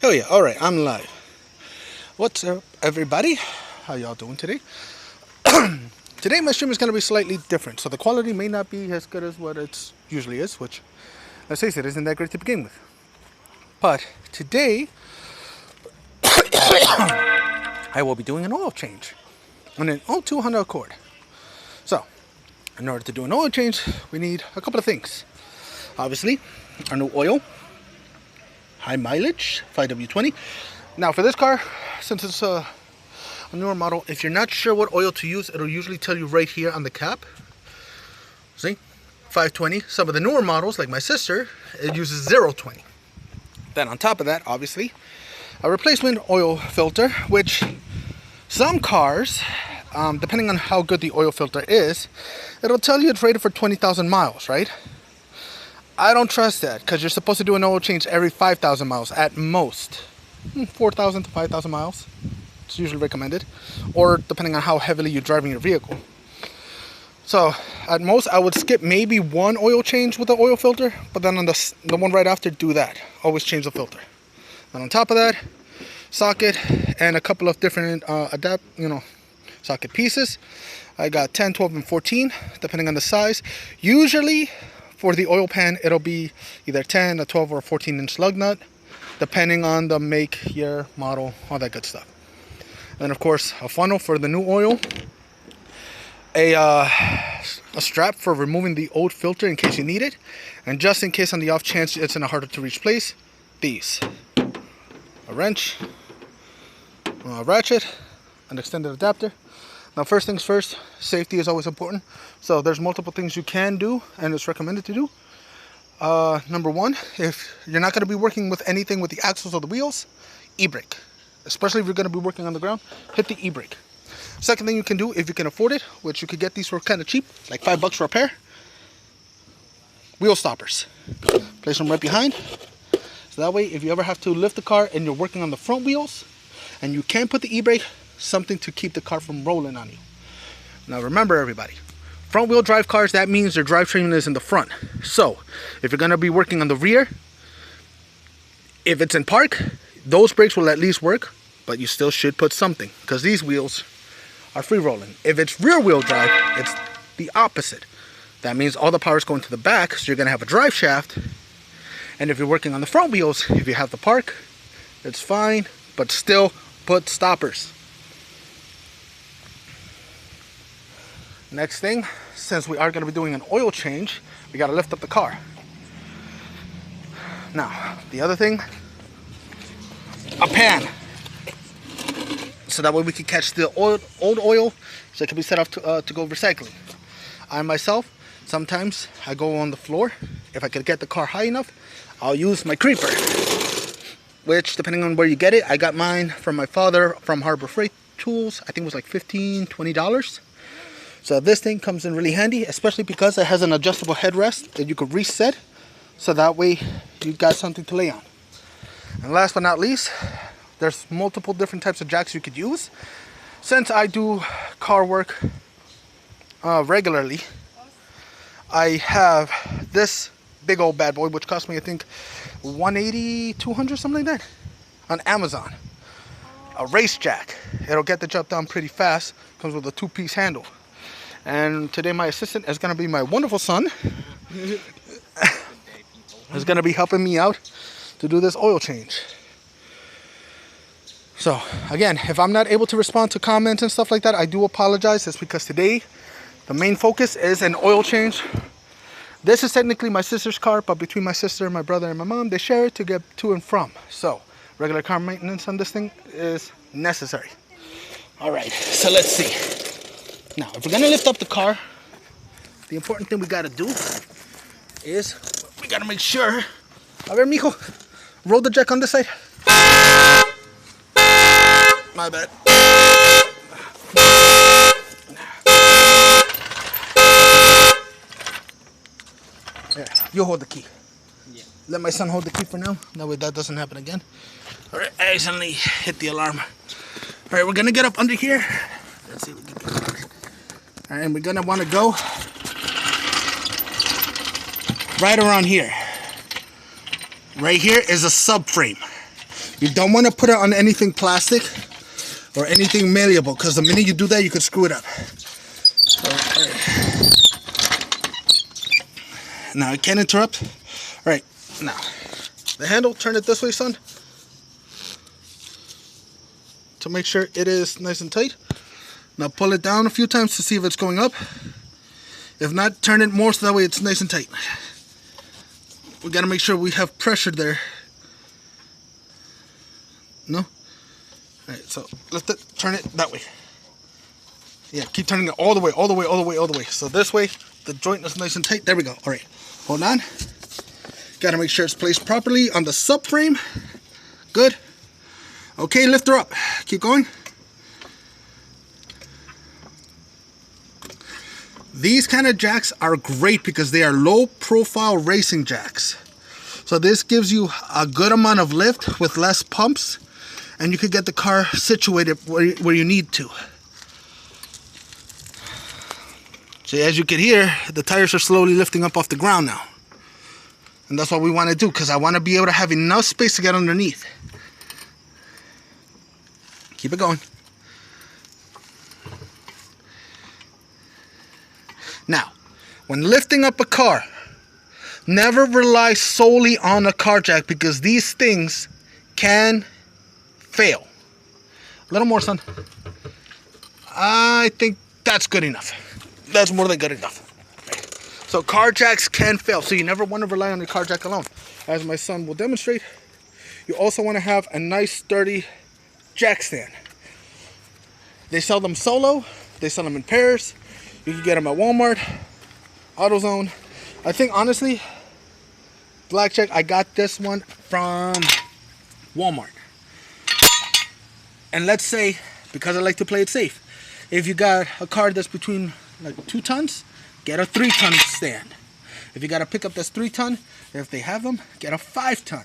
Oh yeah, alright, I'm live. What's up, everybody? How y'all doing today? Today my stream is going to be slightly different, so the quality may not be as good as what it usually is, which, let's face it, isn't that great to begin with. But today, I will be doing an oil change on an 02 Honda Accord. So, in order to do an oil change, we need a couple of things. Obviously, our new oil, high mileage, 5W20. Now for this car, since it's a newer model, if you're not sure what oil to use, it'll usually tell you right here on the cap. See, 520. Some of the newer models, like my sister, it uses 020. Then on top of that, obviously, a replacement oil filter, which some cars, depending on how good the oil filter is, it'll tell you it's rated for 20,000 miles, right? I don't trust that, because you're supposed to do an oil change every 5,000 miles at most. 4,000 to 5,000 miles. It's usually recommended. Or depending on how heavily you're driving your vehicle. So, at most, I would skip maybe one oil change with the oil filter, but then on the one right after, do that. Always change the filter. And on top of that, socket and a couple of different socket pieces. I got 10, 12, and 14, depending on the size. Usually, for the oil pan, it'll be either 10, a 12, or a 14-inch lug nut, depending on the make, year, model, all that good stuff. And of course, a funnel for the new oil, a strap for removing the old filter in case you need it, and just in case on the off chance it's in a harder to reach place, these: a wrench, a ratchet, an extended adapter. Now, first things first, safety is always important. So there's multiple things you can do, and it's recommended to do. Number one, if you're not going to be working with anything with the axles or the wheels, e-brake. Especially if you're going to be working on the ground, hit the e-brake. Second thing you can do, if you can afford it, which you could get these for kind of cheap, like $5 for a pair, wheel stoppers. Place them right behind. So that way, if you ever have to lift the car and you're working on the front wheels, and you can't put the e-brake, something to keep the car from rolling on you. Now remember, everybody, front wheel drive cars, that means their drivetrain is in the front. So if you're going to be working on the rear, if it's in park, those brakes will at least work, but you still should put something, because these wheels are free rolling. If it's rear wheel drive, it's the opposite. That means all the power is going to the back, so you're going to have a drive shaft. And if you're working on the front wheels, if you have the park, it's fine, but still put stoppers. Next thing, since we are going to be doing an oil change, we got to lift up the car. Now, the other thing, a pan. So that way we can catch the old oil, so it can be set up to go recycling. I myself, sometimes I go on the floor. If I could get the car high enough, I'll use my creeper. Which, depending on where you get it, I got mine from my father from Harbor Freight Tools. I think it was like $15, $20. So this thing comes in really handy, especially because it has an adjustable headrest that you could reset. So that way you got something to lay on. And last but not least, there's multiple different types of jacks you could use. Since I do car work regularly, I have this big old bad boy, which cost me, I think, $180, $200, something like that, on Amazon. A race jack. It'll get the job done pretty fast. Comes with a 2-piece handle. And today my assistant is going to be my wonderful son. He's going to be helping me out to do this oil change. So, again, if I'm not able to respond to comments and stuff like that, I do apologize. It's because today the main focus is an oil change. This is technically my sister's car, but between my sister, my brother, and my mom, they share it to get to and from. So, regular car maintenance on this thing is necessary. Alright, so let's see. Now, if we're going to lift up the car, the important thing we got to do is we got to make sure. A ver, mijo, roll the jack on this side. My bad. There, you hold the key. Yeah. Let my son hold the key for now. That way that doesn't happen again. Alright, I accidentally hit the alarm. Alright, we're going to get up under here. Let's see if we can get it. Alright, and we're going to want to go right around here. Right here is a subframe. You don't want to put it on anything plastic or anything malleable, because the minute you do that, you could screw it up. So, all right. Now I can't interrupt. All right, now the handle, turn it this way, son, to make sure it is nice and tight. Now pull it down a few times to see if it's going up. If not, turn it more so that way it's nice and tight. We gotta make sure we have pressure there. No? Alright, so let's turn it that way. Yeah, keep turning it all the way, all the way, all the way, all the way. So this way, the joint is nice and tight. There we go. Alright, hold on. Gotta make sure it's placed properly on the subframe. Good. Okay, lift her up. Keep going. These kind of jacks are great because they are low profile racing jacks. So this gives you a good amount of lift with less pumps, and you can get the car situated where you need to. So as you can hear, the tires are slowly lifting up off the ground now. And that's what we want to do, because I want to be able to have enough space to get underneath. Keep it going. Now, when lifting up a car, never rely solely on a car jack, because these things can fail. A little more, son. I think that's good enough. That's more than good enough. So car jacks can fail, so you never want to rely on your car jack alone. As my son will demonstrate, you also want to have a nice sturdy jack stand. They sell them solo, they sell them in pairs. You can get them at Walmart, AutoZone. I think honestly, Blackjack, I got this one from Walmart. And let's say, because I like to play it safe, if you got a car that's between like 2 tons, get a 3-ton stand. If you got a pickup that's 3-ton, if they have them, get a 5-ton.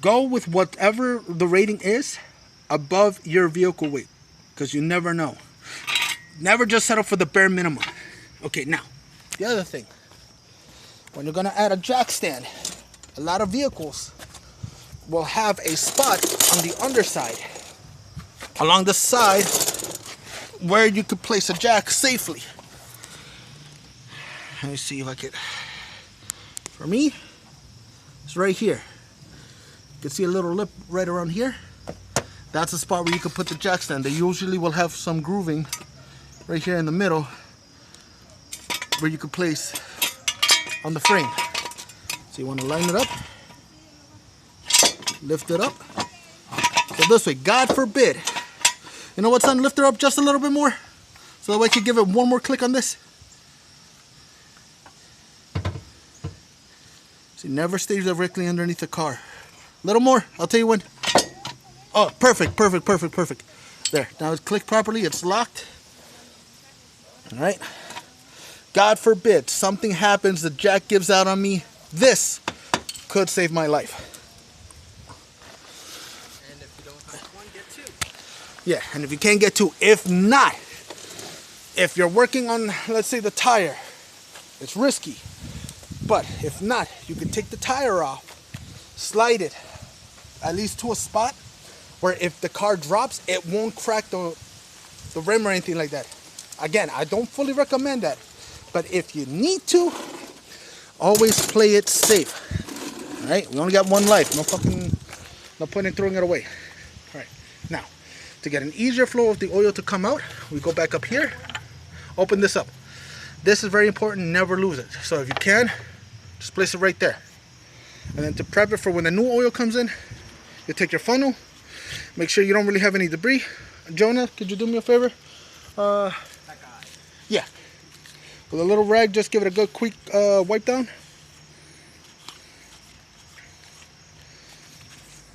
Go with whatever the rating is above your vehicle weight, because you never know. Never just settle for the bare minimum. Okay, now, the other thing. When you're going to add a jack stand, a lot of vehicles will have a spot on the underside, along the side, where you could place a jack safely. Let me see if I could. For me, it's right here. You can see a little lip right around here. That's the spot where you can put the jack stand. They usually will have some grooving right here in the middle where you could place on the frame. So you want to line it up, lift it up. So this way, God forbid. You know what, son? Lift her up just a little bit more, so that way I can give it one more click on this. See, never stay directly underneath the car. A little more, I'll tell you when. Oh, perfect, perfect, perfect, perfect. There, now it's clicked properly, it's locked. All right. God forbid something happens, the jack gives out on me. This could save my life. And if you don't have one, get 2. Yeah, and if you can't get 2, if not, if you're working on, let's say, the tire, it's risky. But if not, you can take the tire off, slide it at least to a spot where if the car drops, it won't crack the rim or anything like that. Again, I don't fully recommend that, but if you need to, always play it safe. All right, we only got one life. No point in throwing it away. All right, now to get an easier flow of the oil to come out, we go back up here, open this up. This is very important. Never lose it. So if you can, just place it right there. And then to prep it for when the new oil comes in, you take your funnel. Make sure you don't really have any debris. Jonah, could you do me a favor? Yeah. With a little rag, just give it a good quick wipe down.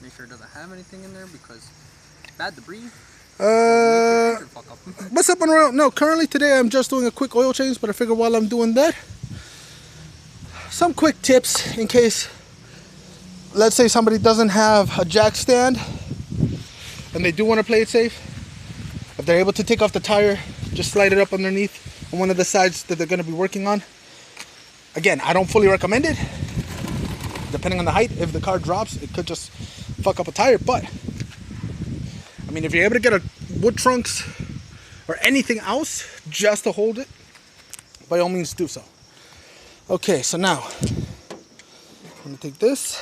Make sure it doesn't have anything in there, because bad debris. What's up and around? No, currently today I'm just doing a quick oil change, but I figure while I'm doing that, some quick tips in case, let's say somebody doesn't have a jack stand and they do want to play it safe. If they're able to take off the tire, just slide it up underneath on one of the sides that they're going to be working on. Again, I don't fully recommend it. Depending on the height, if the car drops, it could just fuck up a tire, but I mean, if you're able to get a wood trunks or anything else just to hold it, by all means do so. Okay, so now I'm gonna take this,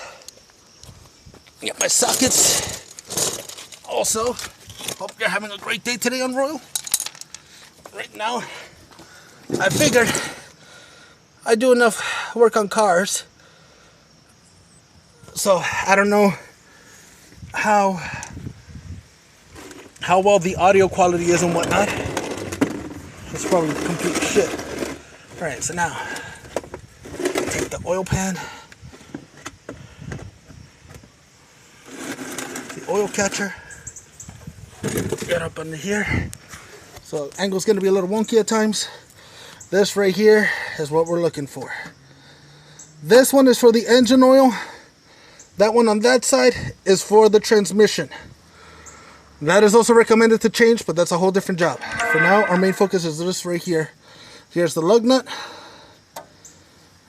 get my sockets. Also, hope you're having a great day today on Royal. Right now, I figured I do enough work on cars, so I don't know how well the audio quality is and whatnot. It's probably complete shit. Alright, so now take the oil pan, the oil catcher, get up under here. So angle's gonna be a little wonky at times. This right here is what we're looking for. This one is for the engine oil. That one on that side is for the transmission. That is also recommended to change, but that's a whole different job. For now, our main focus is this right here. Here's the lug nut.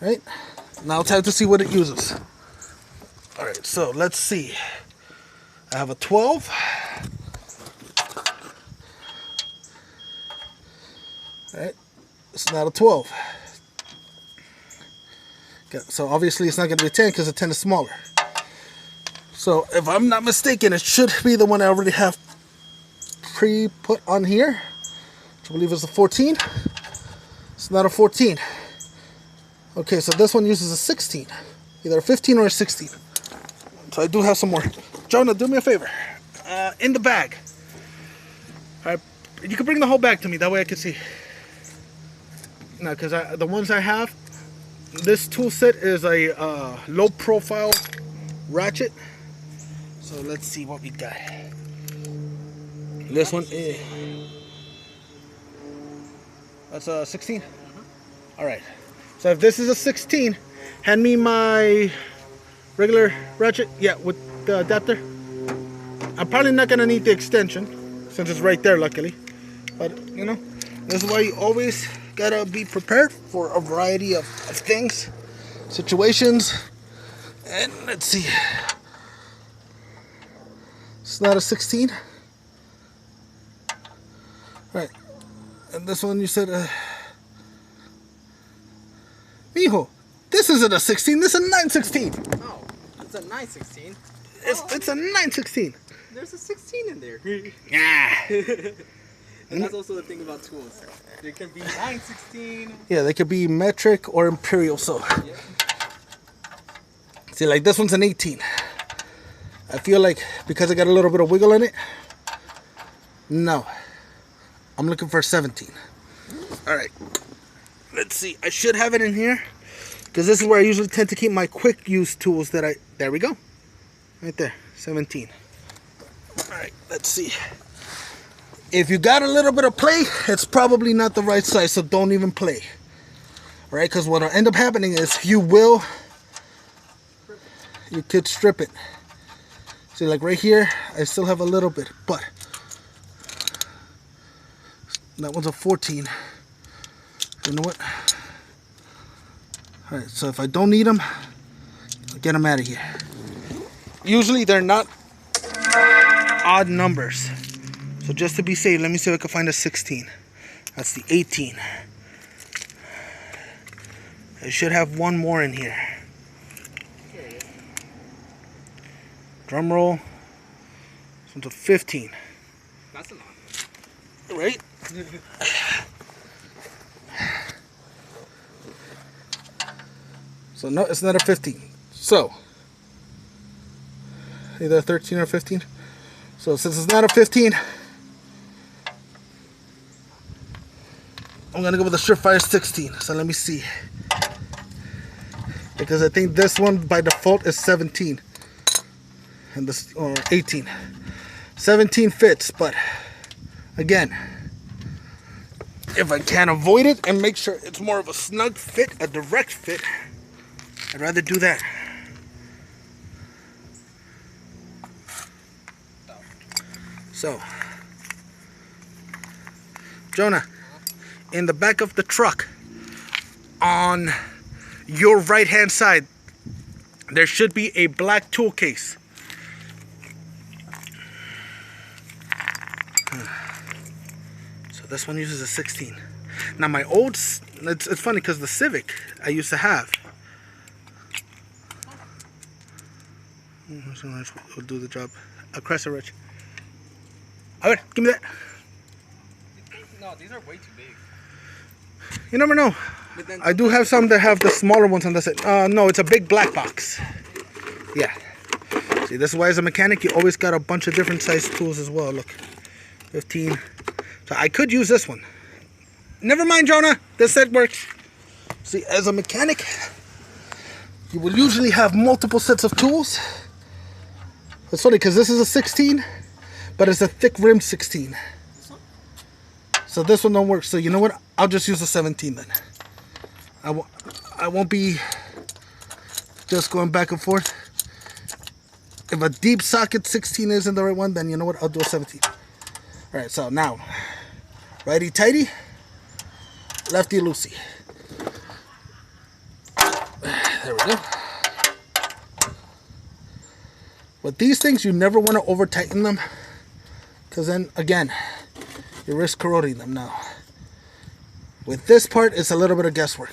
Right? Now time to see what it uses. Alright, so let's see. I have a 12. Alright, it's not a 12. Okay, so obviously it's not going to be a 10 because a 10 is smaller. So if I'm not mistaken, it should be the one I already have pre-put on here, which I believe is a 14. It's not a 14. Okay, so this one uses a 16. Either a 15 or a 16. So I do have some more. Jonah, do me a favor. In the bag. Alright, you can bring the whole bag to me, that way I can see. No, because the ones I have, this tool set is a low profile ratchet. So let's see what we got. This one is, that's a 16? Alright. So if this is a 16, hand me my regular ratchet. Yeah, with the adapter. I'm probably not going to need the extension, since it's right there, luckily. But, you know, this is why you always got to be prepared for a variety of things, situations. And let's see. It's not a 16. Right. And this one you said, Mijo, this isn't a 16, this is a 916. Oh, it's a 916. It's a 916. There's a 16 in there. Yeah. And that's also the thing about tools. They can be 916. Yeah, they could be metric or imperial. So, Yeah. see, like this one's an 18. I feel like because I got a little bit of wiggle in it, no. I'm looking for a 17. Alright. Let's see. I should have it in here, because this is where I usually tend to keep my quick use tools that there we go. Right there. 17. Alright, let's see. If you got a little bit of play, it's probably not the right size, so don't even play. Right? Because what will end up happening is you could strip it. See, like right here, I still have a little bit, but that one's a 14. You know what? Alright, so if I don't need them, I'll get them out of here. Usually they're not odd numbers. So just to be safe, let me see if I can find a 16. That's the 18. I should have one more in here. Drum roll. This one's a 15. That's a lot. Right? So no, it's not a 15. So either 13 or 15. So since it's not a 15, I'm gonna go with a Surefire 16. So let me see, because I think this one by default is 17, and this or 18. 17 fits, but again, if I can avoid it and make sure it's more of a snug fit, a direct fit, I'd rather do that. So, Jonah, in the back of the truck, on your right hand side, there should be a black tool case. So this one uses a 16. Now my old, it's funny because the Civic I used to have. Will do the job. A Cressa Rich. Alright, give me that. No, these are way too big. You never know. I do have some that have the smaller ones, and that's it. No, it's a big black box. Yeah. See, this is why as a mechanic, you always got a bunch of different size tools as well. Look, 15. So I could use this one. Never mind, Jonah. This set works. See, as a mechanic, you will usually have multiple sets of tools. It's funny because this is a 16, but it's a thick rim 16. So this one don't work. So you know what? I'll just use a 17 then. I won't be just going back and forth. If a deep socket 16 isn't the right one, then you know what? I'll do a 17. All right, so now, righty tighty, lefty loosey. There we go. With these things, you never want to over tighten them, because then again, you risk corroding them. Now, with this part, it's a little bit of guesswork.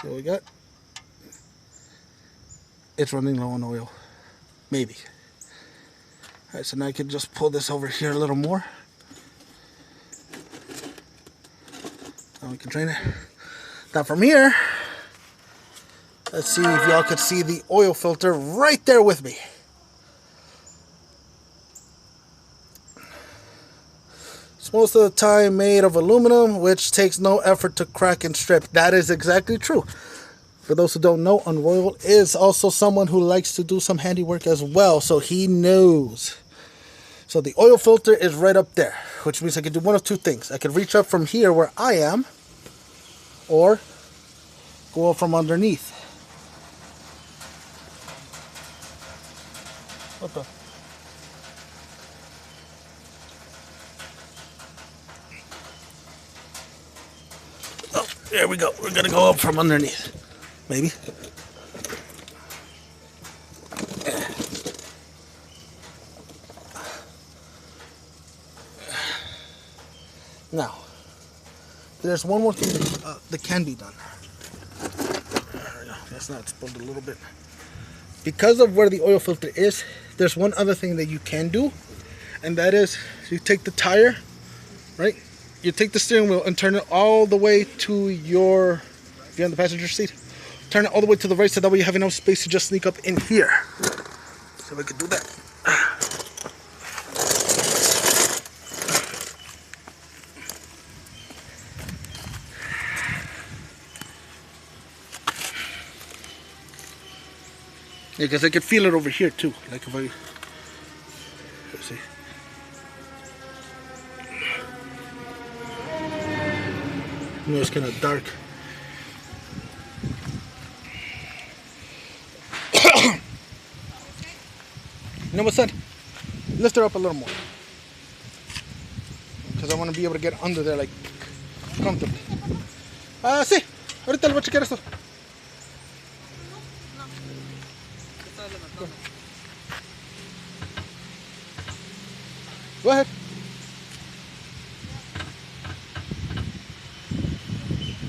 See what we got? It's running low on oil. Maybe. Alright, so now I can just pull this over here a little more. Now we can drain it. Now from here, let's see if y'all could see the oil filter right there with me. It's most of the time made of aluminum, which takes no effort to crack and strip. That is exactly true. For those who don't know, Unroyal is also someone who likes to do some handiwork as well, so he knows. So the oil filter is right up there, which means I can do one of two things. I can reach up from here where I am, or go up from underneath. What the? Oh, there we go. We're gonna go up from underneath. Maybe. Now, there's one more thing that can be done. That's not exploded a little bit. Because of where the oil filter is, there's one other thing that you can do, and that is you take the tire, right? You take the steering wheel and turn it all the way to your, if you're on the passenger seat, turn it all the way to the right so that way you have enough space to just sneak up in here. So we could do that. Yeah, because I could feel it over here too. Like if I, let's see. You know, it's kind of dark. You know what, son? Lift her up a little more. Because I want to be able to get under there, like, comfortably. Sí. Ahorita le voy a chequear esto. Go ahead.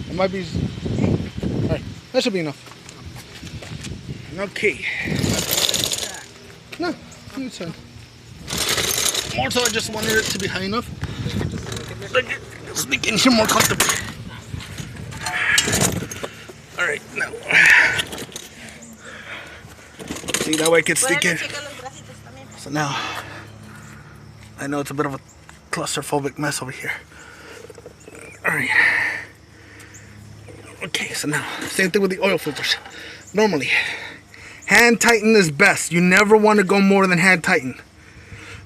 It might be... Alright, that should be enough. Okay. No, it's fine. More so I just wanted it to be high enough. Sneak in here more comfortably. Alright, now. See, that way I can sneak in. So now, I know it's a bit of a claustrophobic mess over here. Alright. Okay, so now, same thing with the oil filters. Normally, hand tighten is best. You never want to go more than hand tighten.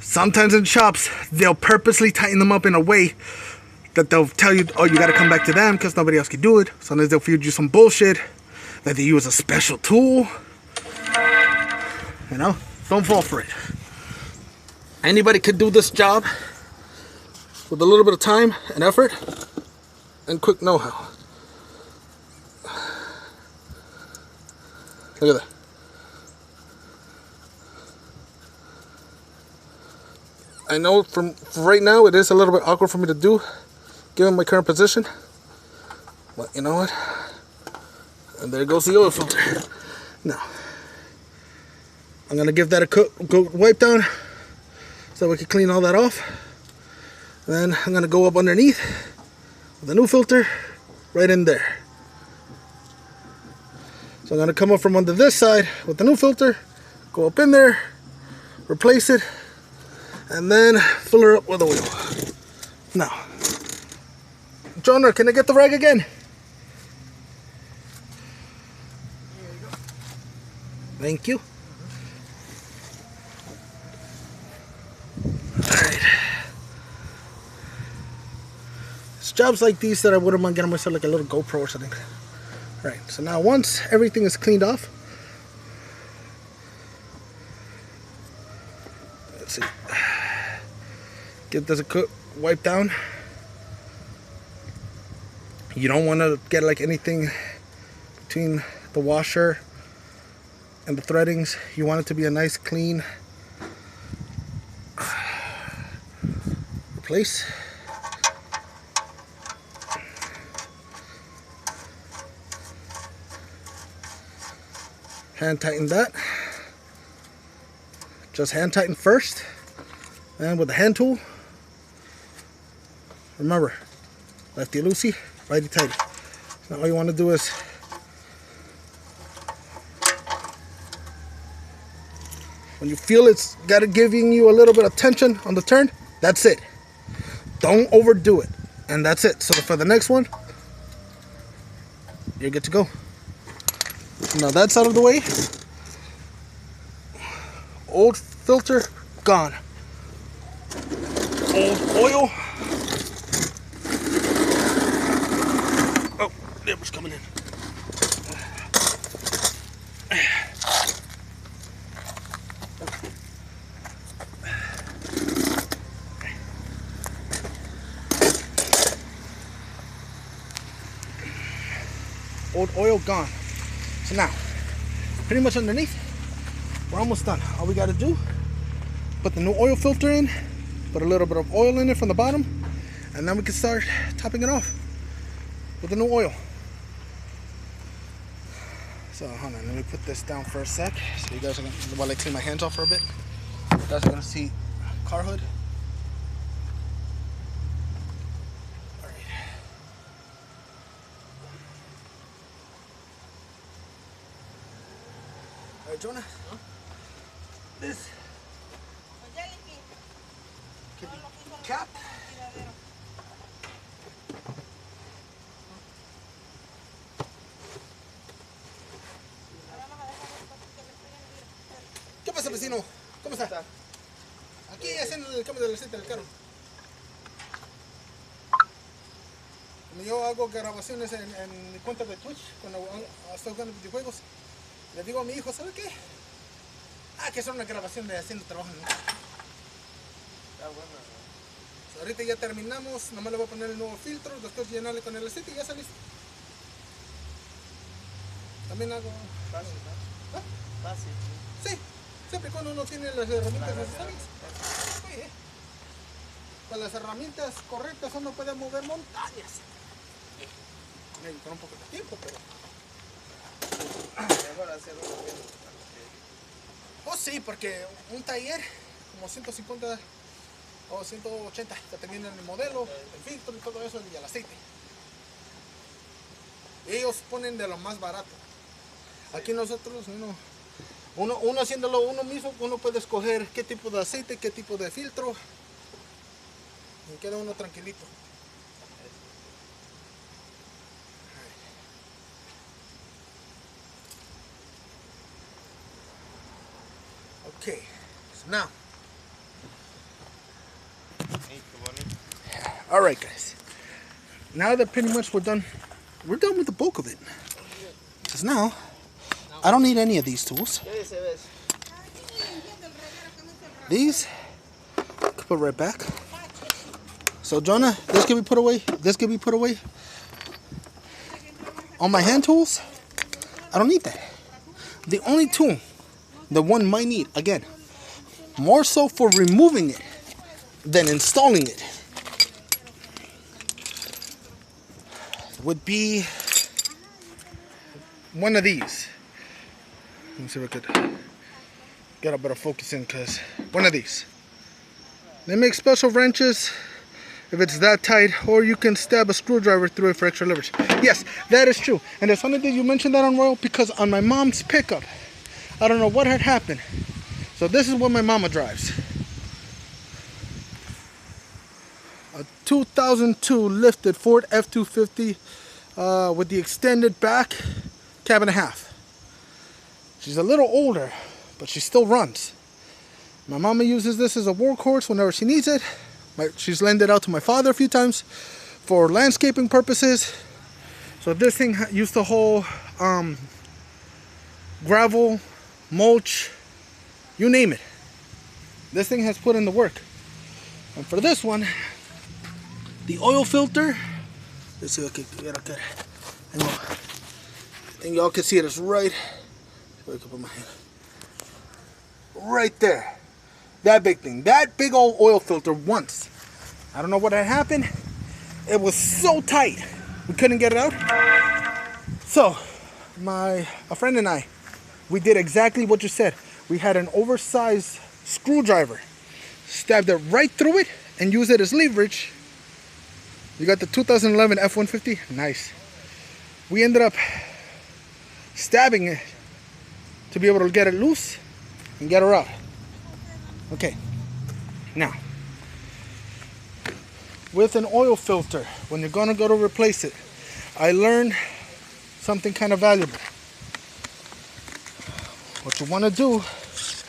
Sometimes in shops, they'll purposely tighten them up in a way that they'll tell you, oh, you got to come back to them because nobody else can do it. Sometimes they'll feed you some bullshit that they use a special tool. You know, don't fall for it. Anybody could do this job with a little bit of time and effort and quick know-how. Look at that. I know for right now it is a little bit awkward for me to do, given my current position. But you know what? And there goes the oil filter. Now, I'm going to give that a good wipe down so we can clean all that off. Then I'm going to go up underneath with the new filter right in there. So I'm going to come up from under this side with the new filter, go up in there, replace it, and then fill her up with oil. Now, Jonah, can I get the rag again? Thank you. Alright. It's jobs like these that I wouldn't mind getting myself like a little GoPro or something. Alright, so now once everything is cleaned off, let's see. Get this a quick wipe down. You don't want to get like anything between the washer and the threadings. You want it to be a nice clean replace. Hand tighten that. Just hand tighten first, and with the hand tool, remember, lefty loosey, righty tighty. Now all you want to do is when you feel it's got it giving you a little bit of tension on the turn, that's it. Don't overdo it. And that's it. So for the next one, you're good to go. Now that's out of the way. Old filter, gone. Old oil. Oh, it was coming in. Old oil gone. So now, pretty much underneath, we're almost done. All we gotta do, put the new oil filter in, put a little bit of oil in it from the bottom, and then we can start topping it off with the new oil. So hold on, let me put this down for a sec, so you guys are gonna, while I clean my hands off for a bit, you guys are gonna see car hood. Alright, Jonah, this can be capped. ¿Qué pasa, vecino? ¿Cómo está? Aquí haciendo el cambio del aceite del carro. Como yo hago grabaciones en mi cuenta de Twitch cuando estoy jugando videojuegos, le digo a mi hijo, ¿sabe qué? Que es una grabación de haciendo trabajo, ¿no? Bueno. So, ahorita ya terminamos, nomás le voy a poner el nuevo filtro, después llenarle con el aceite y ya está listo. También hago... Fácil, ¿no? ¿Ah? Fácil. Sí, siempre cuando uno tiene las herramientas necesarias. Sí, con las herramientas correctas uno puede mover montañas. Con un poco de tiempo, pero... Mejor hacerlo bien. Oh sí, porque un taller como 150 o 180, dependiendo del modelo, el filtro y todo eso y el aceite. Ellos ponen de lo más barato. Aquí nosotros, uno haciéndolo uno mismo, uno puede escoger qué tipo de aceite, qué tipo de filtro y queda uno tranquilito. Okay, so now, all right, guys. Now that pretty much we're done with the bulk of it. Because now, I don't need any of these tools. These, I can put right back. So Jonah, this can be put away. This can be put away. On my hand tools, I don't need that. The only tool that one might need, again, more so for removing it then installing it would be one of these. Let me see if I could get a better focus in, because one of these. They make special wrenches if it's that tight, or you can stab a screwdriver through it for extra leverage. Yes, that is true. And it's funny that you mentioned that on Royal, because on my mom's pickup, I don't know what had happened. So this is what my mama drives. A 2002 lifted Ford F-250 with the extended back, cab and a half. She's a little older, but she still runs. My mama uses this as a workhorse whenever she needs it. She's lent it out to my father a few times for landscaping purposes. So this thing used to hold gravel, mulch, you name it. This thing has put in the work. And for this one, the oil filter, let's see if I can get a good angle. I think y'all can see it. It's right, I can put my hand right there. That big thing, that big old oil filter once. I don't know what had happened. It was so tight, we couldn't get it out. So, a friend and I, we did exactly what you said. We had an oversized screwdriver, stabbed it right through it, and used it as leverage. You got the 2011 F-150, nice. We ended up stabbing it to be able to get it loose and get her out. Okay, now, with an oil filter, when you're gonna go to replace it, I learned something kind of valuable. What you wanna do is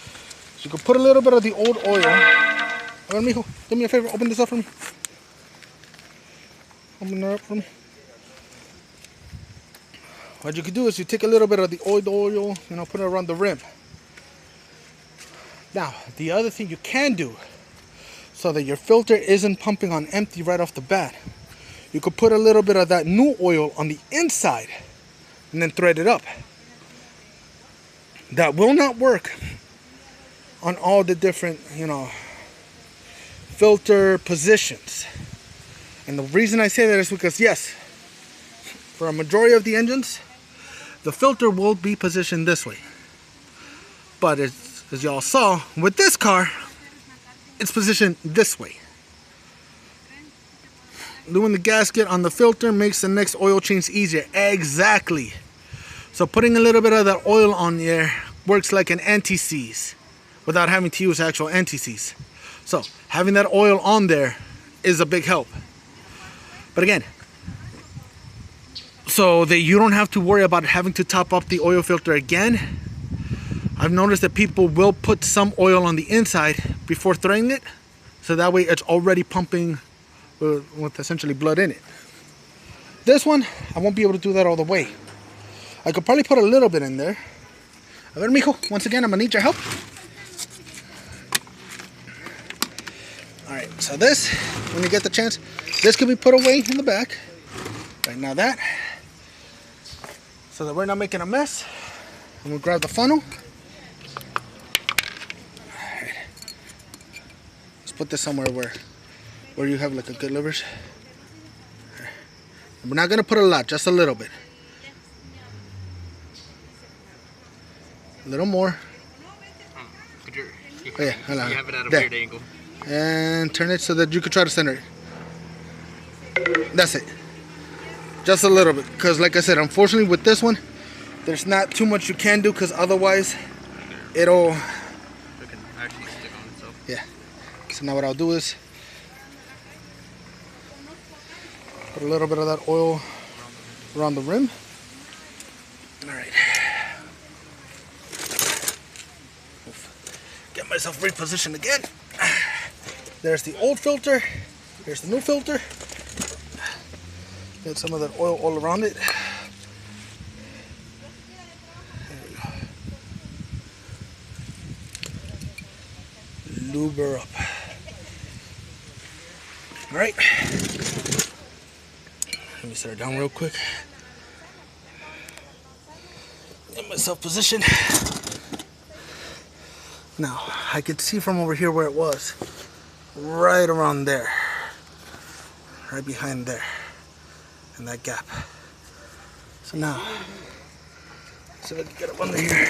you can put a little bit of the old oil. A ver, mijo, do me a favor, open this up for me. Open it up for me. What you can do is you take a little bit of the old oil, you know, put it around the rim. Now, the other thing you can do, so that your filter isn't pumping on empty right off the bat, you could put a little bit of that new oil on the inside and then thread it up. That will not work on all the different, you know, filter positions. And the reason I say that is because, yes, for a majority of the engines, the filter will be positioned this way. But as y'all saw, with this car, it's positioned this way. Doing the gasket on the filter makes the next oil change easier. Exactly. So putting a little bit of that oil on there works like an anti-seize without having to use actual anti-seize. So having that oil on there is a big help. But again, so that you don't have to worry about having to top up the oil filter again, I've noticed that people will put some oil on the inside before threading it, so that way it's already pumping with essentially blood in it. This one, I won't be able to do that all the way. I could probably put a little bit in there. A ver, mijo, once again, I'm gonna need your help. All right, so this, when you get the chance, this can be put away in the back. Right now that, so that we're not making a mess. And we'll grab the funnel. Put this somewhere where you have like a good leverage. We're not gonna put a lot, just a little bit. A little more. You yeah, have it at a weird angle. And turn it so that you can try to center it. That's it. Just a little bit, because like I said, unfortunately with this one, there's not too much you can do, because otherwise it'll Actually stick on itself. Yeah. So now what I'll do is put a little bit of that oil around the rim. All right. Get myself repositioned again. There's the old filter. Here's the new filter. Get some of that oil all around it. Lube her up. All right. Let me set her down real quick. Get myself positioned. Now, I could see from over here where it was. right around there. Right behind there. In that gap. So now, let's see if I can get up under here.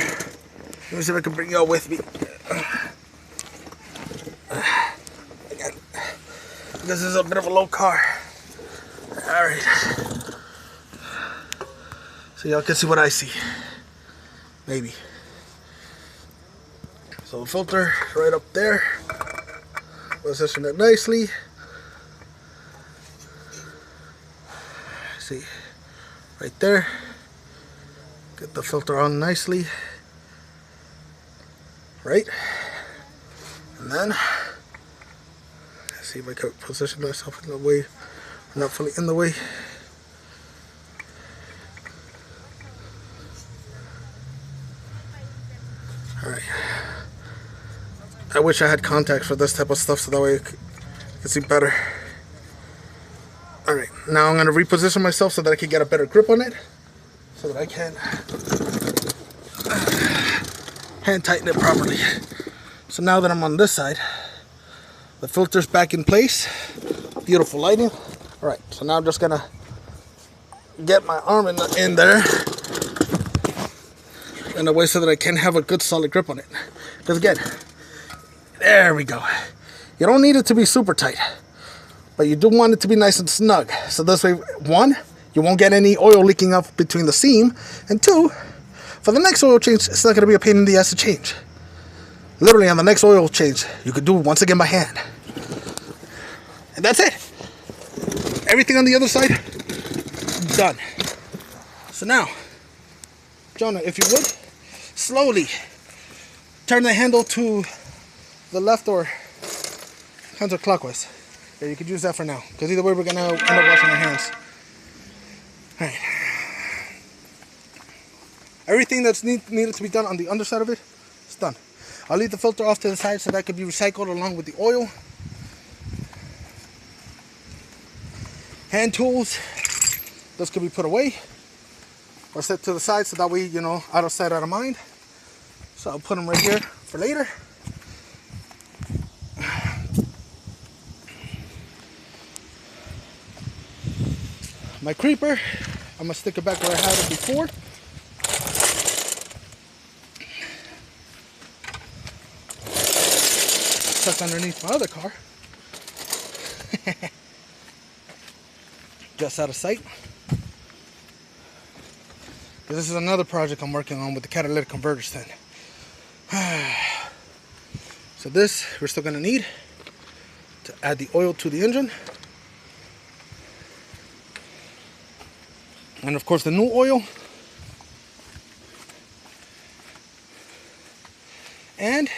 Let me see if I can bring y'all with me. Again, this is a bit of a low car. Alright. So y'all can see what I see. Maybe. So filter right up there. Position it nicely. See, right there. Get the filter on nicely. Right. And then, let's see if I can position myself in the way. I'm not fully in the way. Alright. I wish I had contacts for this type of stuff so that way I could see better. Alright, now I'm going to reposition myself so that I can get a better grip on it. So that I can hand tighten it properly. So now that I'm on this side, the filter's back in place. Beautiful lighting. Alright, so now I'm just going to get my arm in there. In a way so that I can have a good solid grip on it. Because again, there we go. You don't need it to be super tight, but you do want it to be nice and snug. So this way, one, you won't get any oil leaking up between the seam, and two, for the next oil change, it's not going to be a pain in the ass to change. Literally on the next oil change, you could do it once again by hand. And that's it. Everything on the other side, done. So now, Jonah, if you would, slowly turn the handle to the left or counterclockwise. Yeah, you could use that for now, because either way we're gonna end up washing our hands. Alright. Everything that's needed to be done on the underside of it is done. I'll leave the filter off to the side so that could be recycled along with the oil. Hand tools, those could be put away or set to the side so that way, you know, out of sight, out of mind. So I'll put them right here for later. My creeper, I'm gonna stick it back where I had it before. Tucked underneath my other car. Just out of sight. This is another project I'm working on with the catalytic converter stand. So this we're still gonna need to add the oil to the engine. And of course the new oil. And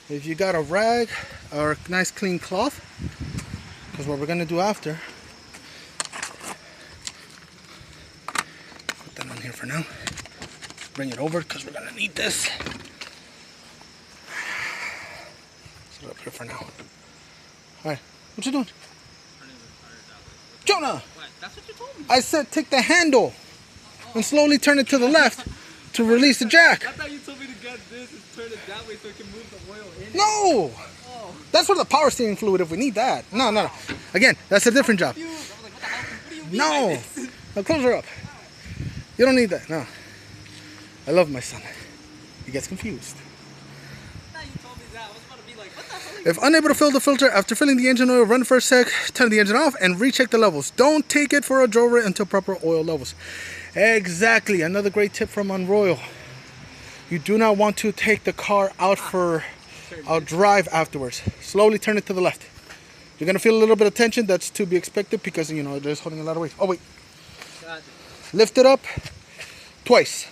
if you got a rag or a nice clean cloth, because what we're gonna do after, put that on here for now. Bring it over because we're gonna need this. Set it up here for now. Alright, what you doing? Jonah! What? That's what you told me. I said take the handle and slowly turn it to the left to release the jack. I thought you told me to get this and turn it that way so it can move the oil in. No! Oh. That's for the power steering fluid if we need that. No. Again, that's a different job. I was like, what the hell? What do you mean No! by this? Now close her up. You don't need that, no. I love my son. He gets confused. I thought you told me that. I was about to be like, what the hell? If unable to fill the filter after filling the engine oil, run for a sec, turn the engine off, and recheck the levels. Don't take it for a drover until proper oil levels. Exactly. Another great tip from Unroyal. You do not want to take the car out for a drive afterwards. Slowly turn it to the left. You're going to feel a little bit of tension. That's to be expected because, you know, it is holding a lot of weight. Oh, wait. Lift it up twice.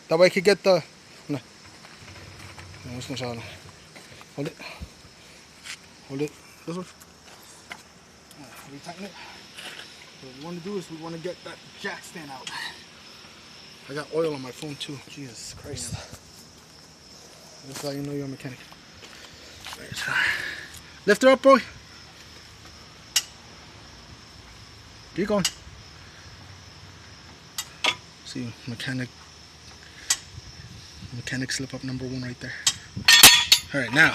That way I can get the... No. Hold it. Hold it. This one. Retighten it. What we want to do is we want to get that jack stand out. I got oil on my phone too. Jesus Christ. That's how you know you're a mechanic. Right. Lift her up, boy. Keep going. See, mechanic slip up number 1 right there. Alright, now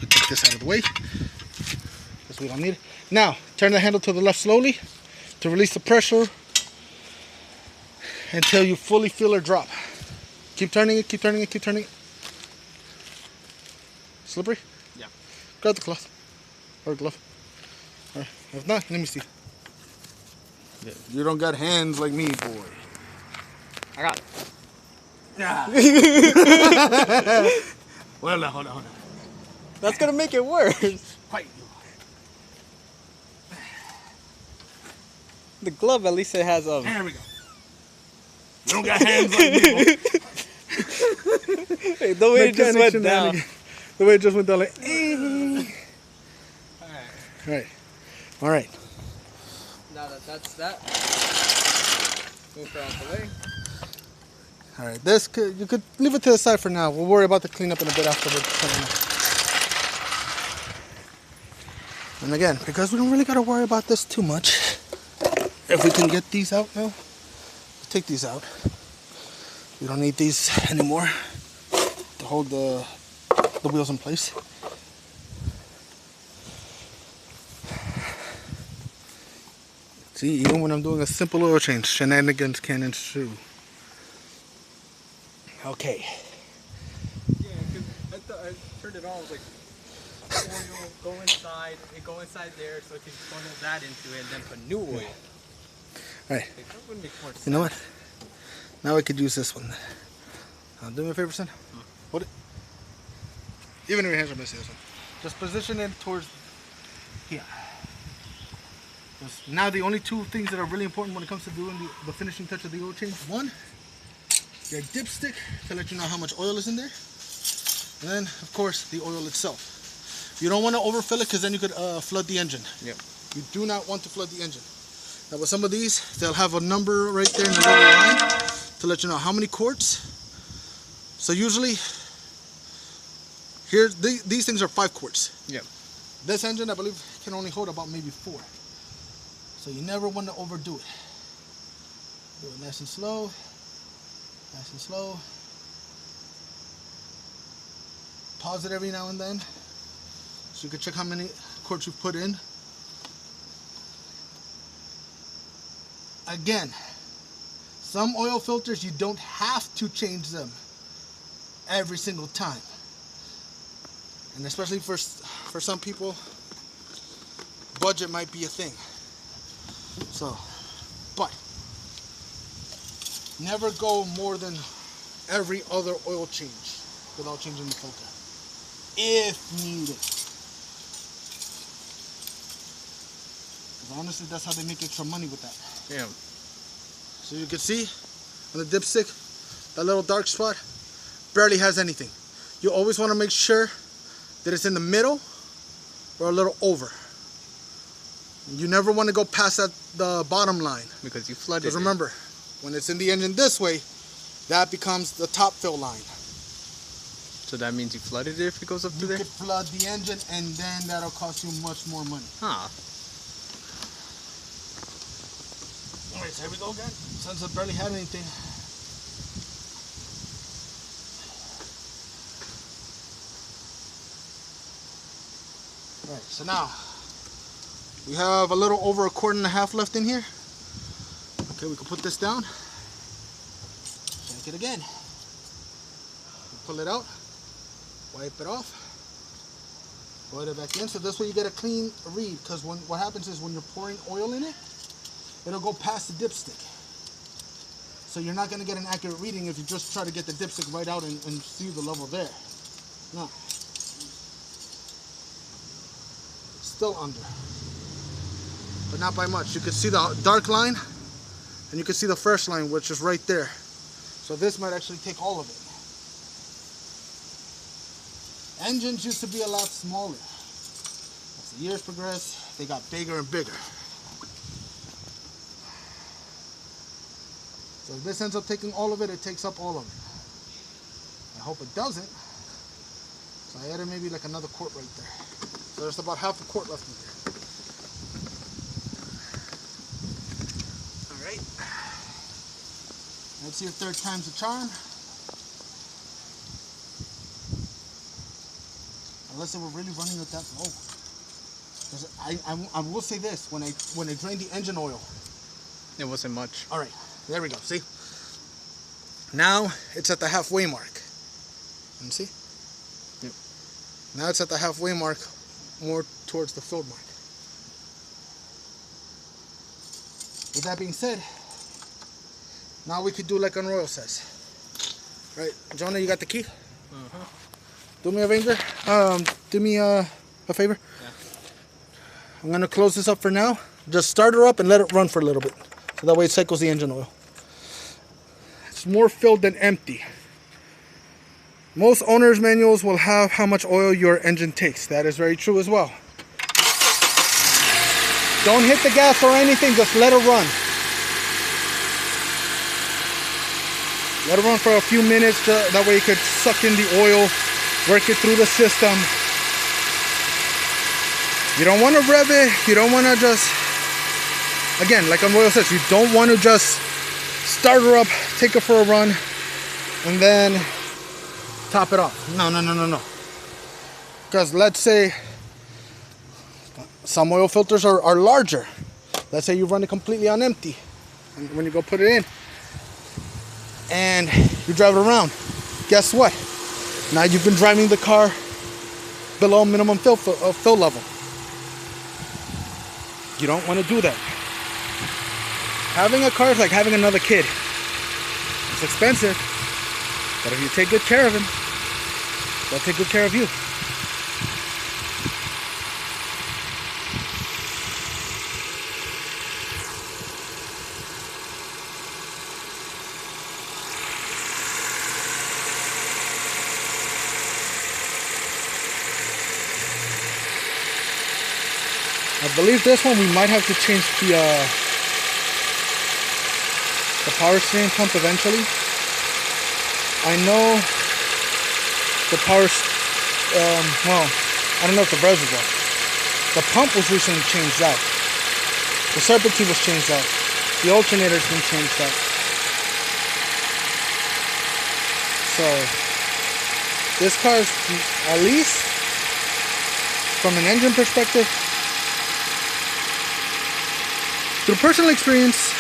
we take this out of the way. we don't need it. Now, turn the handle to the left slowly to release the pressure until you fully feel it drop. Keep turning it, keep turning it, keep turning it. Slippery? Yeah. Grab the cloth or glove. All right. If not, let me see. Yeah. You don't got hands like me, boy. I got it. Yeah. Well, hold on. That's gonna make it worse. Quiet. The glove, at least it has There we go. You don't got hands like me, boy. Hey, the way it just went down. The way it just went down like. Alright. All right. Now that's that. Move her out the way. All right. You could leave it to the side for now. We'll worry about the cleanup in a bit afterwards. And again, because we don't really got to worry about this too much, if we can get these out now, take these out. We don't need these anymore to hold the wheels in place. See, even when I'm doing a simple oil change, shenanigans can ensue. Okay. Yeah, because I turned it on, I was like, oil, go inside, it go inside there, so it can funnel that into it, and then put new oil. Alright. Like, that would make more sense. You know what? Now I could use this one. Do me a favor, son. Hold it. Even if your hands are missing, this one. Just position it towards here. Now the only two things that are really important when it comes to doing the finishing touch of the oil change. One, your dipstick to let you know how much oil is in there. And then, of course, the oil itself. You don't want to overfill it because then you could flood the engine. Yep. You do not want to flood the engine. Now with some of these, they'll have a number right there in the little line to let you know how many quarts. So usually, here these things are 5 quarts. Yep. This engine, I believe, can only hold about maybe 4. So you never want to overdo it. Do it nice and slow. Nice and slow. Pause it every now and then so you can check how many quarts you've put in. Again, some oil filters you don't have to change them every single time. And especially for some people, budget might be a thing. So, but never go more than every other oil change without changing the filter, if needed. Because honestly, that's how they make extra money with that. Yeah. So you can see on the dipstick, that little dark spot barely has anything. You always want to make sure that it's in the middle or a little over. You never want to go past the bottom line. Because you flooded Because remember, when it's in the engine this way, that becomes the top fill line. So that means you flooded it if it goes up to there? You could flood the engine and then that'll cost you much more money. Huh. Alright, so here we go again. Since I barely had anything. Alright, so now we have a little over 1.5 quarts left in here. Okay, we can put this down. Check it again. Pull it out. Wipe it off. Put it back in. So this way you get a clean read. Because what happens is when you're pouring oil in it, it'll go past the dipstick. So you're not going to get an accurate reading if you just try to get the dipstick right out and see the level there. No. It's still under. But not by much. You can see the dark line and you can see the fresh line, which is right there. So this might actually take all of it. Engines used to be a lot smaller. As the years progressed, they got bigger and bigger. So if this ends up taking all of it, it takes up all of it. I hope it doesn't. So I added maybe like another quart right there. So there's about half a quart left in there. Alright. Let's see if third time's a charm. Unless they were really running with that low. I will say this, when I drained the engine oil, It wasn't much. all right, there we go, see? Now it's at the halfway mark. Let me see. Yep. Now it's at the halfway mark, more towards the filled mark. With that being said, now we could do like Unroyal says. Right, Jonah, you got the key? Uh-huh. Do me a favor. Do me a favor. Yeah. I'm gonna close this up for now. Just start her up and let it run for a little bit, so that way it cycles the engine oil. It's more filled than empty. Most owner's manuals will have how much oil your engine takes. That is very true as well. Don't hit the gas or anything, just let it run. Let it run for a few minutes, that way you could suck in the oil, work it through the system. You don't want to rev it, you don't want to just, again, like Unroyal says, you don't want to just start her up, take her for a run, and then top it off. No. Because let's say some oil filters are larger. Let's say you run it completely on empty, and when you go put it in and you drive it around, guess what? Now you've been driving the car below minimum fill level. You don't want to do that. Having a car is like having another kid. It's expensive, but if you take good care of him, they'll take good care of you. I believe this one we might have to change the power steering pump eventually. I know the well, I don't know if the reservoir. The pump was recently changed out. The serpentine was changed out. The alternator's been changed out. So this car is, at least from an engine perspective, through personal experience,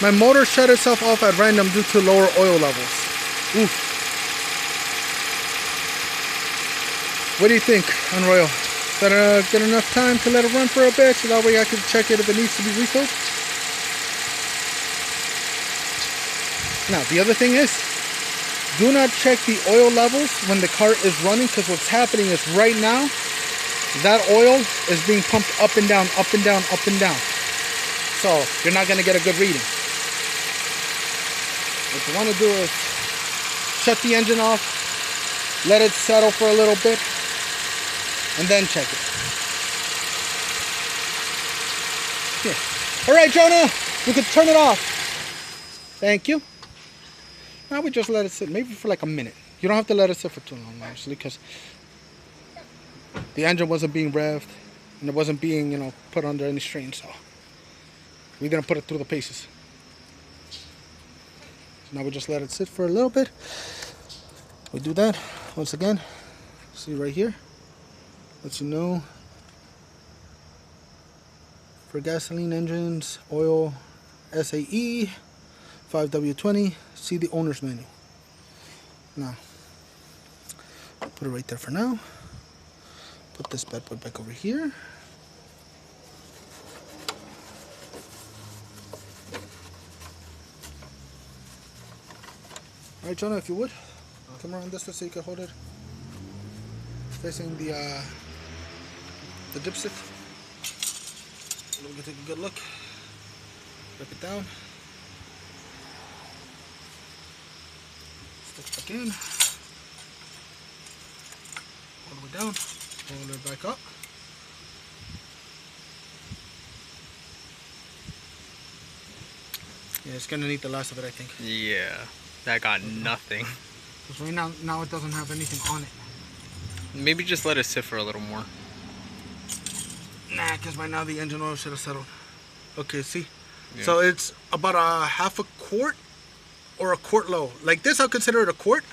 my motor shut itself off at random due to lower oil levels. Oof. What do you think, Unroyal? Is that a good enough time to let it run for a bit so that way I can check it if it needs to be refilled? Now, the other thing is, do not check the oil levels when the car is running, because what's happening is right now, that oil is being pumped up and down, up and down, up and down. So you're not going to get a good reading. What you want to do is shut the engine off, let it settle for a little bit, and then check it. Yeah. All right, Jonah, we could turn it off. Thank you. Now we just let it sit, maybe for like a minute. You don't have to let it sit for too long, obviously, because the engine wasn't being revved and it wasn't being, put under any strain. So we're gonna put it through the paces. So now we just let it sit for a little bit. We do that once again. See right here. Lets you know for gasoline engines, oil, SAE, 5W20. See the owner's manual. Now, put it right there for now. Put this bad boy back over here. All right, Jonah, if you would, come around this way so you can hold it facing the dipstick. We can take a good look. Rip it down. Stick back in. All the way down. Roll it back up. Yeah, it's gonna need the last of it, I think. Yeah, that got nothing. Because right now it doesn't have anything on it. Maybe just let it sit for a little more. Nah, because right now the engine oil should have settled. Okay, see? Yeah. So it's about a half a quart or a quart low. Like this, I'll consider it a quart.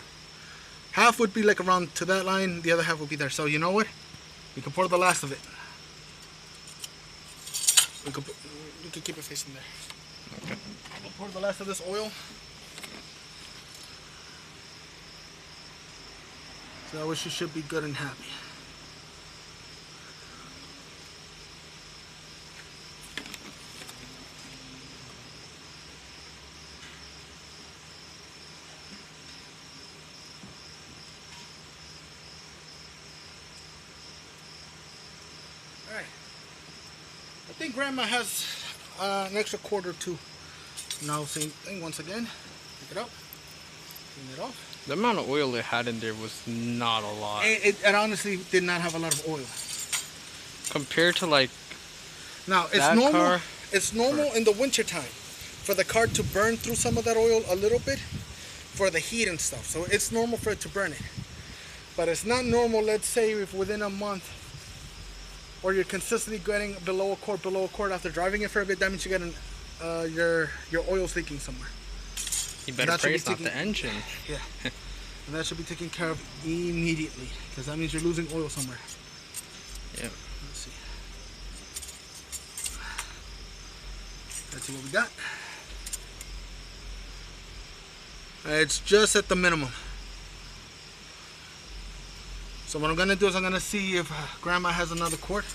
Half would be like around to that line, the other half would be there. So you know what? We can pour the last of it. You can keep it facing there. Okay. We'll pour the last of this oil. So that way she should be good and happy. Alright. I think Grandma has an extra quart or two. Now same thing once again. Pick it up. Clean it off. The amount of oil it had in there was not a lot. It honestly did not have a lot of oil. Compared to like Now it's that normal. car, It's normal in the winter time for the car to burn through some of that oil a little bit for the heat and stuff. So it's normal for it to burn it. But it's not normal, let's say, if within a month or you're consistently getting below a quart after driving it for a bit, that means you get your oil's leaking somewhere. you better that should pray be it's not taken- the engine. Yeah. And that should be taken care of immediately because that means you're losing oil somewhere. Yeah. Let's see. Let's see what we got. It's just at the minimum. So what I'm gonna do is I'm gonna see if Grandma has another quart.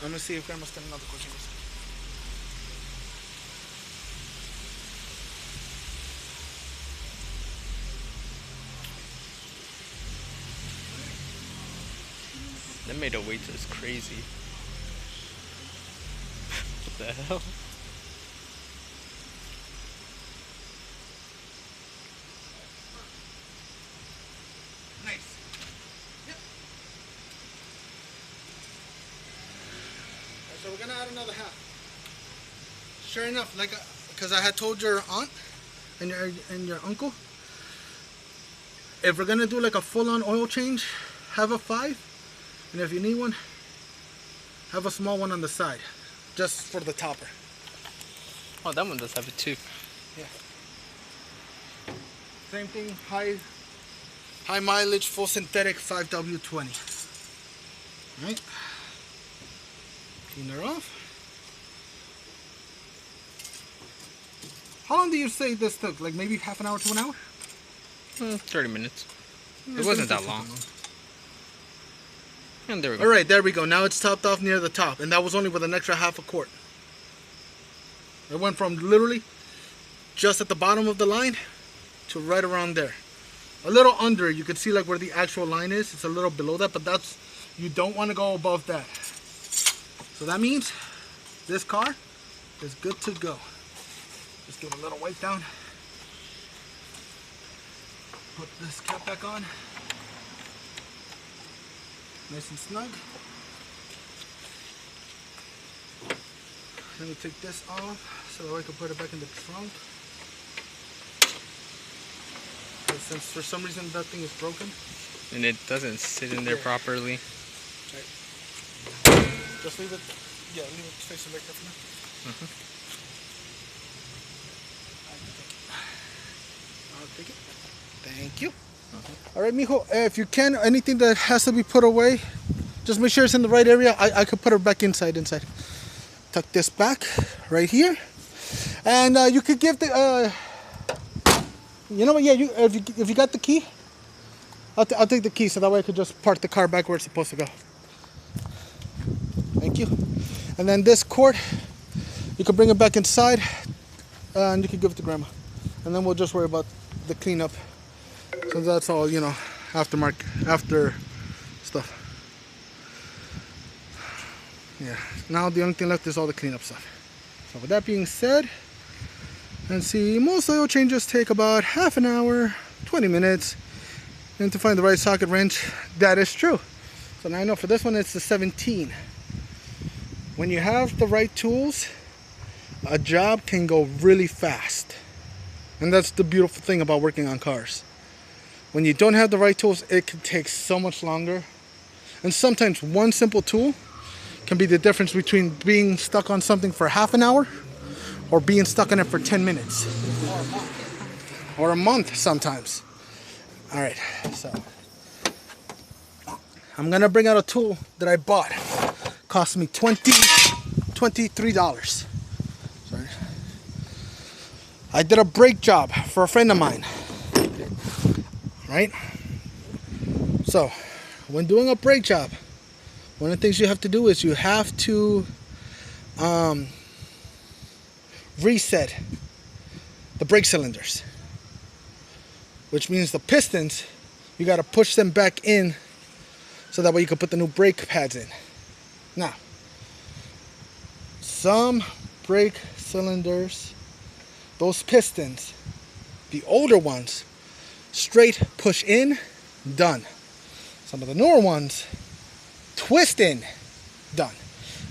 I'm gonna see if Grandma's got another quart. That made a weight just crazy. What the hell? Nice. Yep. So we're gonna add another half. Sure enough, like, because I had told your aunt and your uncle, if we're gonna do like a full-on oil change, have a 5, and if you need one, have a small one on the side, just for the topper. Oh, that one does have it too. Yeah. Same thing, high mileage, full synthetic 5W20. Right. Clean her off. How long do you say this took? Like maybe half an hour to an hour? 30 minutes. It wasn't that long. And there we go. All right, there we go. Now it's topped off near the top, and that was only with an extra half a quart. It went from literally just at the bottom of the line to right around there. A little under, you can see like where the actual line is. It's a little below that, but that's, you don't want to go above that. So that means this car is good to go. Just give it a little wipe down. Put this cap back on. Nice and snug. Then we take this off so that I can put it back in the trunk. And since for some reason that thing is broken, And it doesn't sit in there Yeah. properly. just leave it. Yeah, leave it facing back there for now. I'll take it. Thank you. All right, mijo. If you can, anything that has to be put away, just make sure it's in the right area. I could put her back inside. Tuck this back right here, and you could give the. You know what? Yeah, if you got the key, I'll take the key so that way I could just park the car back where it's supposed to go. Thank you. And then this quart, you can bring it back inside, and you can give it to Grandma, and then we'll just worry about the cleanup. So that's all, you know, after stuff. Yeah, now the only thing left is all the cleanup stuff. So with that being said, and see, most oil changes take about half an hour, 20 minutes, and to find the right socket wrench, that is true. So now I know for this one it's the 17. When you have the right tools, a job can go really fast. And that's the beautiful thing about working on cars. When you don't have the right tools, it can take so much longer. And sometimes one simple tool can be the difference between being stuck on something for half an hour or being stuck on it for 10 minutes. Or a month sometimes. All right, so I'm gonna bring out a tool that I bought. Cost me $23. Sorry. I did a brake job for a friend of mine. Right? So, when doing a brake job, one of the things you have to do is you have to reset the brake cylinders. Which means the pistons, you got to push them back in so that way you can put the new brake pads in. Now, some brake cylinders, those pistons, the older ones, straight push in, done. Some of the newer ones, twist in, done.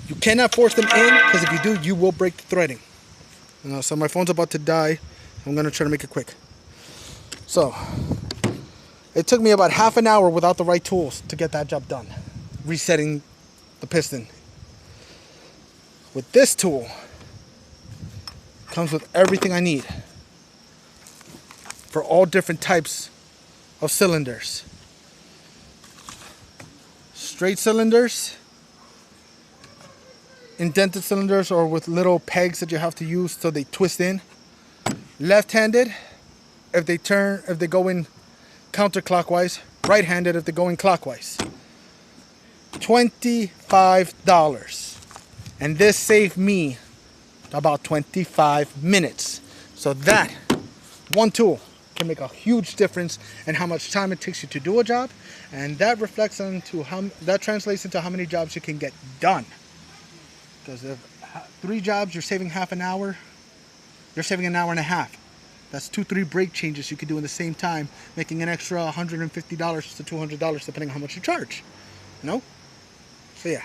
You cannot force them in, because if you do, you will break the threading. So my phone's about to die. I'm going to try to make it quick. So, it took me about half an hour without the right tools to get that job done. Resetting the piston. With this tool, comes with everything I need for all different types of cylinders. Straight cylinders, indented cylinders, or with little pegs that you have to use so they twist in. Left-handed, if they go in counterclockwise. Right-handed if they go in clockwise. $25. And this saved me about 25 minutes. So that one tool can make a huge difference in how much time it takes you to do a job, and that translates into how many jobs you can get done. Because if 3 jobs you're saving half an hour, you're saving an hour and a half. That's 2-3 brake changes you could do in the same time, making an extra $150 to $200 depending on how much you charge. You know? So yeah.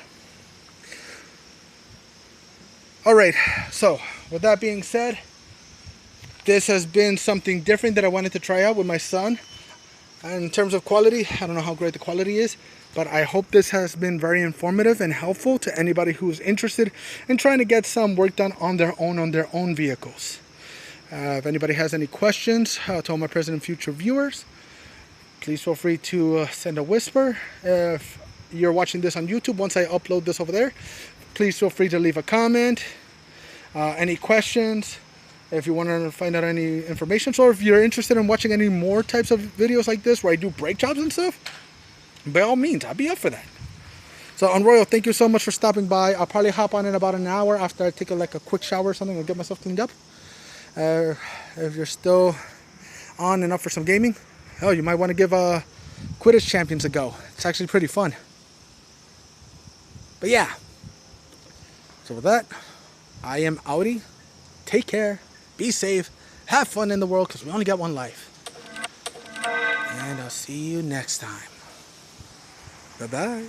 Alright, so with that being said, this has been something different that I wanted to try out with my son. And in terms of quality, I don't know how great the quality is, but I hope this has been very informative and helpful to anybody who's interested in trying to get some work done on their own vehicles. If anybody has any questions to all my present and future viewers, please feel free to send a whisper. If you're watching this on YouTube, once I upload this over there, please feel free to leave a comment. Any questions, if you want to find out any information, or if you're interested in watching any more types of videos like this where I do brake jobs and stuff, by all means, I'll be up for that. So, Royal, thank you so much for stopping by. I'll probably hop on in about an hour after I take a quick shower or something and get myself cleaned up. If you're still on and up for some gaming, hell, you might want to give Quidditch Champions a go. It's actually pretty fun. But yeah. So with that, I am Audi. Take care. Be safe. Have fun in the world, because we only got one life. And I'll see you next time. Bye-bye.